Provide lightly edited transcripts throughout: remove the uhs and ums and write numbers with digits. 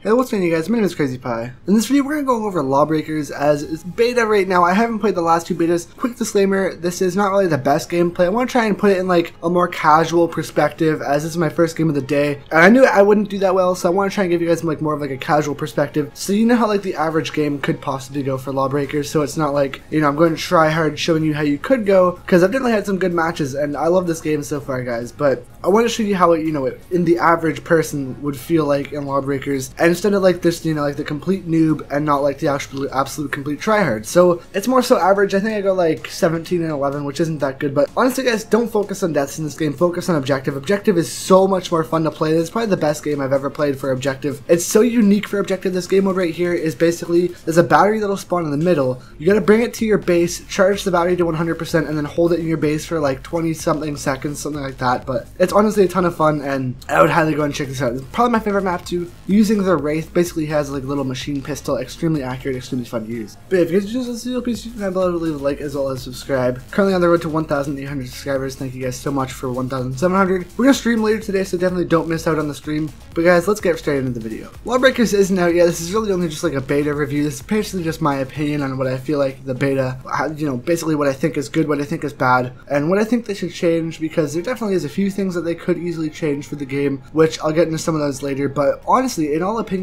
Hey, what's going on, you guys? My name is Crazy Pie. In this video, we're going to go over LawBreakers as it's beta right now. I haven't played the last two betas. Quick disclaimer, this is not really the best gameplay. I want to try and put it in like a more casual perspective as this is my first game of the day. And I knew I wouldn't do that well, so I want to try and give you guys like more of like a casual perspective. So you know how like the average game could possibly go for LawBreakers. So it's not like, you know, I'm going to try hard showing you how you could go, because I've definitely had some good matches and I love this game so far, guys. But I want to show you how it, you know, in the average person would feel like in LawBreakers. And instead of like this, you know, like the complete noob and not like the absolute complete tryhard. So it's more so average. I think I go like 17 and 11, which isn't that good. But honestly, guys, don't focus on deaths in this game. Focus on objective. Objective is so much more fun to play. It's probably the best game I've ever played for objective. It's so unique for objective. This game mode right here is basically, there's a battery that'll spawn in the middle. You gotta bring it to your base, charge the battery to 100%, and then hold it in your base for like 20 something seconds, something like that. But it's honestly a ton of fun, and I would highly go and check this out. It's probably my favorite map too. Using the Wraith basically has like a little machine pistol, extremely accurate, extremely fun to use. But if you guys enjoy this video, please comment below to leave a like as well as subscribe. Currently on the road to 1,800 subscribers. Thank you guys so much for 1,700. We're gonna stream later today, so definitely don't miss out on the stream. But guys, let's get straight into the video. LawBreakers isn't out yet. This is really only just like a beta review. This is basically just my opinion on what I feel like the beta, you know, basically what I think is good, what I think is bad, and what I think they should change, because there definitely is a few things that they could easily change for the game, which I'll get into some of those later. But honestly, in all opinion,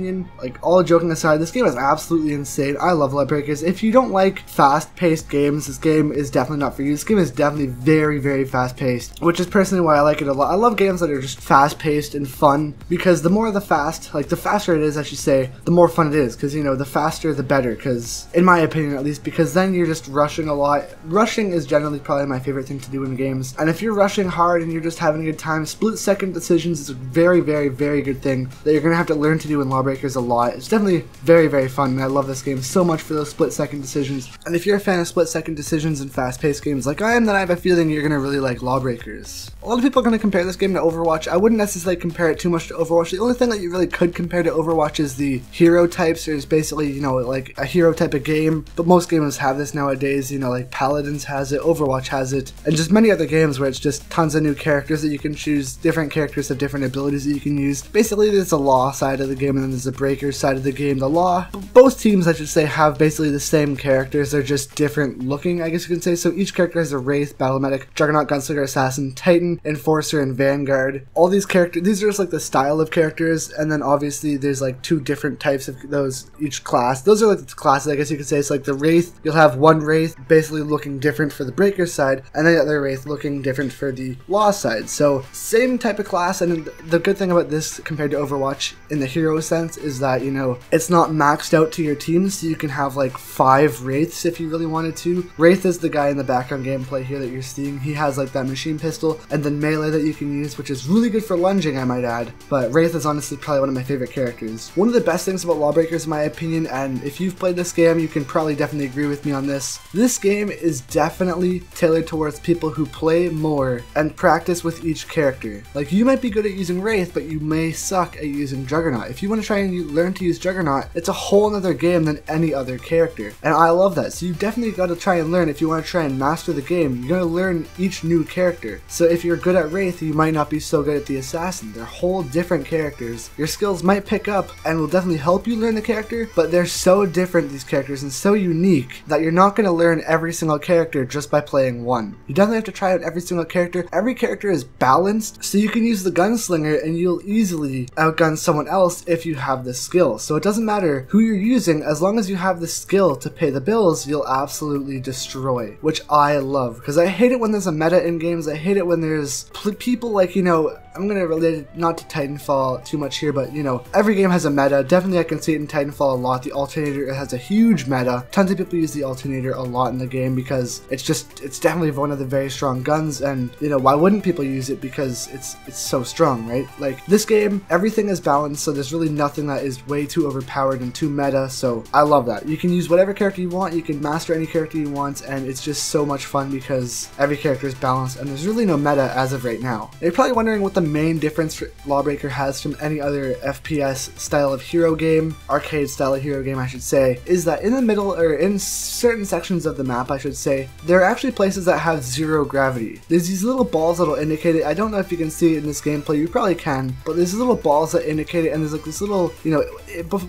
like all joking aside, this game is absolutely insane. I love LawBreakers. If you don't like fast-paced games, this game is definitely not for you. This game is definitely very, very fast-paced, which is personally why I like it a lot. I love games that are just fast-paced and fun, because the more the faster it is, I should say, the more fun it is, because, you know, the faster the better, because, in my opinion at least, because then you're just rushing a lot. Rushing is generally probably my favorite thing to do in games, and if you're rushing hard and you're just having a good time, split-second decisions is a very, very, very good thing that you're going to have to learn to do in LawBreakers a lot. It's definitely very, very fun, and I love this game so much for those split-second decisions. And if you're a fan of split-second decisions and fast-paced games like I am, then I have a feeling you're going to really like LawBreakers. A lot of people are going to compare this game to Overwatch. I wouldn't necessarily compare it too much to Overwatch. The only thing that you really could compare to Overwatch is the hero types. There's basically, you know, like a hero type of game, but most games have this nowadays. You know, like Paladins has it, Overwatch has it, and just many other games where it's just tons of new characters that you can choose. Different characters have different abilities that you can use. Basically, there's a Law side of the game and then there's a Breakers side of the game. The Law, both teams, I should say, have basically the same characters. They're just different looking, I guess you can say. So each character has a Wraith, Battle Medic, Juggernaut, Gunslinger, Assassin, Titan, Enforcer, and Vanguard. All these characters, these are just like the style of characters, and then obviously there's like two different types of those, each class. Those are like the classes, I guess you could say. It's like the Wraith, you'll have one Wraith basically looking different for the Breaker side, and then the other Wraith looking different for the Law side. So same type of class, and the good thing about this compared to Overwatch in the hero sense is that, you know, it's not maxed out to your team, so you can have like 5 Wraiths if you really wanted to. Wraith is the guy in the background gameplay here that you're seeing. He has like that machine pistol and then melee that you can use, which is really good for lunging, I might add. But Wraith is honestly probably one of my favorite characters. One of the best things about LawBreakers, in my opinion, and if you've played this game, you can probably definitely agree with me on this. This game is definitely tailored towards people who play more and practice with each character. Like, you might be good at using Wraith, but you may suck at using Juggernaut. If you want to try and learn to use Juggernaut, it's a whole other game than any other character. And I love that. So you definitely got to try and learn. If you want to try and master the game, you got to learn each new character. So if you're good at Wraith, you might not be so good at the Assassin. They're whole different characters. Your skills might pick up and will definitely help you learn the character, but they're so different, these characters, and so unique that you're not going to learn every single character just by playing one. You definitely have to try out every single character. Every character is balanced, so you can use the Gunslinger and you'll easily outgun someone else if you have the skill. So it doesn't matter who you're using, as long as you have the skill to pay the bills, you'll absolutely destroy, which I love, because I hate it when there's a meta in games. I hate it when there's people like, you know, I'm going to relate it not to Titanfall too much here, but, you know, every game has a meta. Definitely I can see it in Titanfall a lot. The Alternator has a huge meta. Tons of people use the Alternator a lot in the game because it's definitely one of the very strong guns, and, you know, why wouldn't people use it? Because it's so strong, right? Like, this game, everything is balanced, so there's really nothing that is way too overpowered and too meta, so I love that. You can use whatever character you want, you can master any character you want, and it's just so much fun because every character is balanced, and there's really no meta as of right now. You're probably wondering what the the main difference Lawbreaker has from any other FPS style of hero game, arcade style of hero game I should say, is that in the middle, or in certain sections of the map I should say, there are actually places that have zero gravity. There's these little balls that'll indicate it. I don't know if you can see it in this gameplay, you probably can, but there's little balls that indicate it, and there's like this little, you know,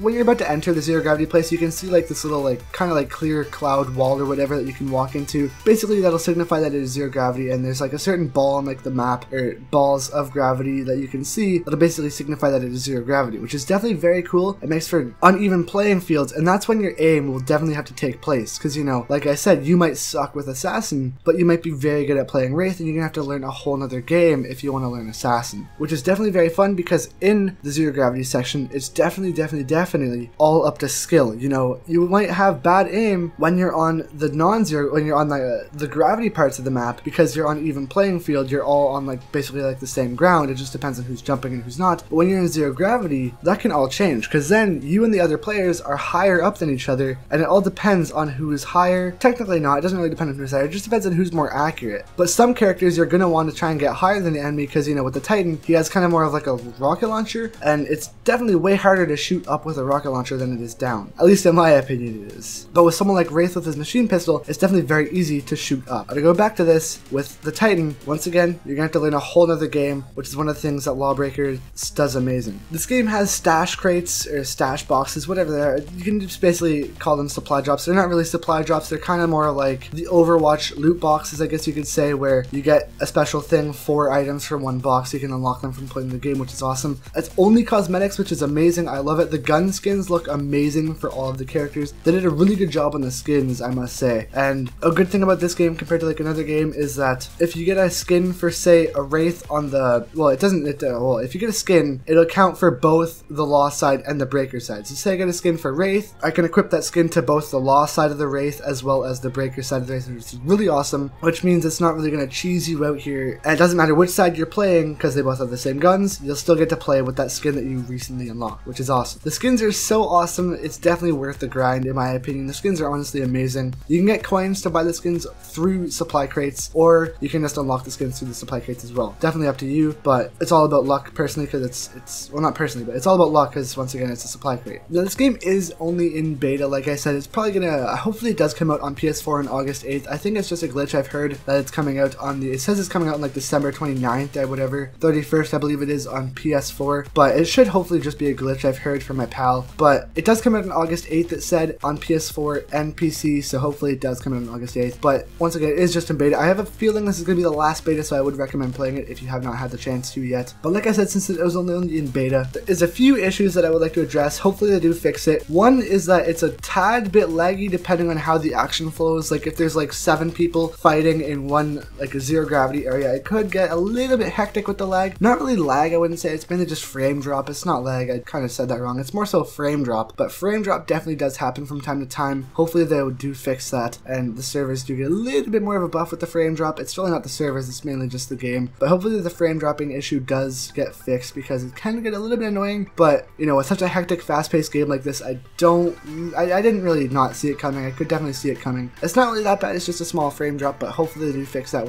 when you're about to enter the zero gravity place, you can see like this little like kind of like clear cloud wall or whatever that you can walk into. Basically that'll signify that it is zero gravity, and there's like a certain ball on like the map, or balls of gravity that you can see that'll basically signify that it is zero gravity, which is definitely very cool. It makes for uneven playing fields, and that's when your aim will definitely have to take place, because you know, like I said, you might suck with Assassin, but you might be very good at playing Wraith, and you're gonna have to learn a whole nother game if you want to learn Assassin, which is definitely very fun, because in the zero gravity section, it's definitely all up to skill. You know, you might have bad aim when you're on the non-zero, when you're on the gravity parts of the map, because you're on even playing field, you're all on like basically like the same ground. It just depends on who's jumping and who's not. But when you're in zero gravity, that can all change, because then you and the other players are higher up than each other, and it all depends on who is higher. Technically not, it doesn't really depend on who's higher, it just depends on who's more accurate. But some characters you're gonna want to try and get higher than the enemy, because you know, with the Titan, he has kind of more of like a rocket launcher, and it's definitely way harder to shoot up with a rocket launcher than it is down. At least in my opinion it is. But with someone like Wraith with his machine pistol, it's definitely very easy to shoot up. To go back to this, with the Titan, once again, you're gonna have to learn a whole nother game, which is one of the things that Lawbreakers does amazing. This game has stash crates, or stash boxes, whatever they are. You can just basically call them supply drops. They're not really supply drops, they're kind of more like the Overwatch loot boxes, I guess you could say, where you get a special thing, 4 items from one box, you can unlock them from playing the game, which is awesome. It's only cosmetics, which is amazing, I love it. The gun skins look amazing for all of the characters. They did a really good job on the skins, I must say. And a good thing about this game compared to like another game is that if you get a skin for say a Wraith on the, well it doesn't, well if you get a skin, it'll count for both the Law side and the Breaker side. So say I get a skin for Wraith, I can equip that skin to both the Law side of the Wraith as well as the Breaker side of the Wraith, which is really awesome, which means it's not really going to cheese you out here, and it doesn't matter which side you're playing, because they both have the same guns, you'll still get to play with that skin that you recently unlocked, which is awesome. The skins are so awesome, it's definitely worth the grind in my opinion. The skins are honestly amazing. You can get coins to buy the skins through supply crates, or you can just unlock the skins through the supply crates as well. Definitely up to you, but it's all about luck personally, because it's well, not personally, but it's all about luck, because once again it's a supply crate. Now this game is only in beta, like I said. It's probably gonna, hopefully it does come out on PS4 on August 8th. I think it's just a glitch. I've heard that it's coming out on the, it says it's coming out on like December 29th or whatever, 31st I believe it is on PS4, but it should hopefully just be a glitch, I've heard from my pal. But it does come out on August 8th, it said, on PS4 and PC, so hopefully it does come out on August 8th. But once again, it is just in beta. I have a feeling this is going to be the last beta, so I would recommend playing it if you have not had the chance to yet. But like I said, since it was only in beta, there's a few issues that I would like to address. Hopefully they do fix it. One is that it's a tad bit laggy depending on how the action flows. Like if there's like 7 people fighting in one, like a zero gravity area, it could get a little bit hectic with the lag. Not really lag, I wouldn't say. It's mainly just frame drop. It's not lag, I kind of said that wrong. It's more so frame drop, but frame drop definitely does happen from time to time. Hopefully they do fix that, and the servers do get a little bit more of a buff with the frame drop. It's really not the servers, it's mainly just the game. But hopefully the frame dropping issue does get fixed, because it can get a little bit annoying. But you know, with such a hectic, fast-paced game like this, I didn't really not see it coming. I could definitely see it coming. It's not really that bad, it's just a small frame drop, but hopefully they do fix that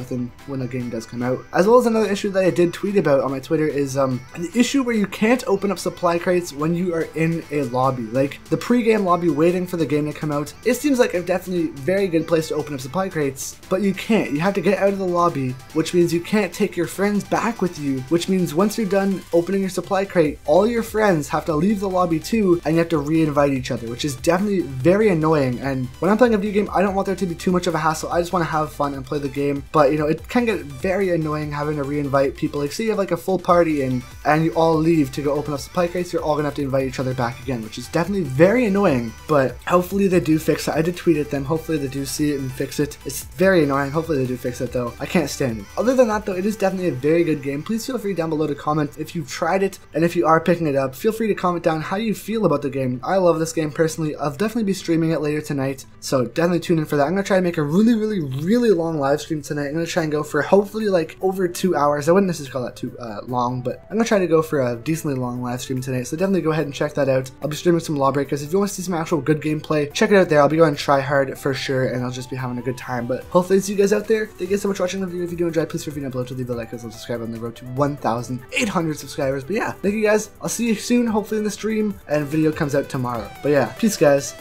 when the game does come out. As well as another issue that I did tweet about on my Twitter is the issue where you can't open up supply crates when you are in a lobby. Like the pre-game lobby waiting for the game to come out, it seems like a definitely very good place to open up supply crates, but you can't. You have to get out of the lobby, which means you can't take your friends back with you, which means once you're done opening your supply crate, all your friends have to leave the lobby too, and you have to re-invite each other, which is definitely very annoying. And when I'm playing a video game, I don't want there to be too much of a hassle. I just want to have fun and play the game, but you know, it can get very annoying having to re-invite people. Like say you have like a full party and you all leave to go open up supply crates, you're all gonna have to invite each other back again, which is definitely very annoying. But hopefully they do fix it. I did tweet at them, hopefully they do see it and fix it. It's very annoying. Hopefully they do fix it though. I can't stand it. Other than that though, it is definitely a very good game. Please feel free down below to comment if you've tried it, and if you are picking it up, feel free to comment down how you feel about the game. I love this game personally. I'll definitely be streaming it later tonight, so definitely tune in for that. I'm gonna try to make a really long live stream tonight. I'm gonna try and go for hopefully like over 2 hours. I wouldn't necessarily call that too long, but I'm gonna try to go for a decently long live stream tonight, so definitely go ahead and check that out. I'll be streaming some Lawbreakers. If you want to see some actual good gameplay, check it out there. I'll be going try hard for sure, and I'll just be having a good time. But hopefully see you guys out there. Thank you so much for watching the video. If you do enjoy, please feel free down below to leave a like, subscribe on the road to 1,800 subscribers. But yeah, thank you guys. I'll see you soon, hopefully in the stream, and video comes out tomorrow. But yeah, peace guys.